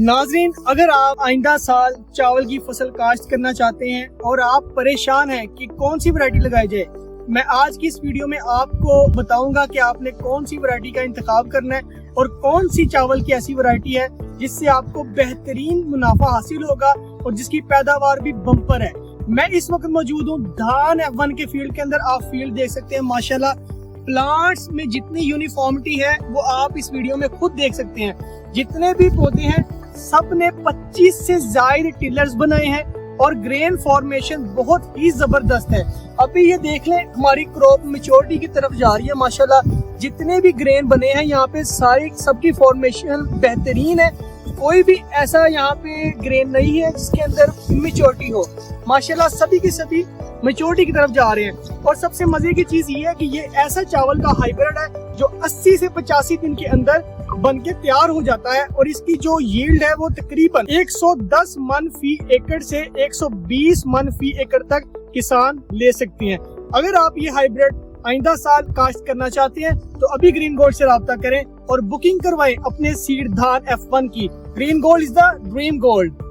नाजरीन, अगर आप आइंदा साल चावल की फसल काश्त करना चाहते हैं और आप परेशान हैं कि कौन सी वैरायटी लगाई जाए, मैं आज की इस वीडियो में आपको बताऊंगा कि आपने कौन सी वैरायटी का इंतखाब करना है और कौन सी चावल की ऐसी वैरायटी है जिससे आपको बेहतरीन मुनाफा हासिल होगा और जिसकी पैदावार भी बम्पर है। मैं इस वक्त मौजूद हूँ धान F1 के फील्ड के अंदर। आप फील्ड देख सकते हैं, माशाल्लाह प्लांट्स में जितनी यूनिफॉर्मिटी है वो आप इस वीडियो में खुद देख सकते हैं। जितने भी पौधे हैं सब ने 25 से ज्यादा टिलर्स बनाए हैं और ग्रेन फॉर्मेशन बहुत ही जबरदस्त है। अभी ये देख लें, हमारी क्रॉप मैच्योरिटी की तरफ जा रही है। माशाल्लाह जितने भी ग्रेन बने हैं यहाँ पे सारे सबकी फॉर्मेशन बेहतरीन है। कोई भी ऐसा यहाँ पे ग्रेन नहीं है जिसके अंदर मैच्योरिटी हो। माशाल्लाह सभी के सभी मैच्योरिटी की तरफ जा रहे हैं। और सबसे मजे की चीज ये है कि ये ऐसा चावल का हाइब्रिड है जो 80 से 85 दिन के अंदर बन के तैयार हो जाता है और इसकी जो यील्ड है वो तकरीबन 110 मन फी एकड़ से 120 मन फी एकड़ तक किसान ले सकते हैं। अगर आप ये हाइब्रिड आइंदा साल काश्त करना चाहते हैं तो अभी ग्रीन गोल्ड से राब्ता करें और बुकिंग करवाएं अपने सीड धान F1 की। Green gold is the dream gold.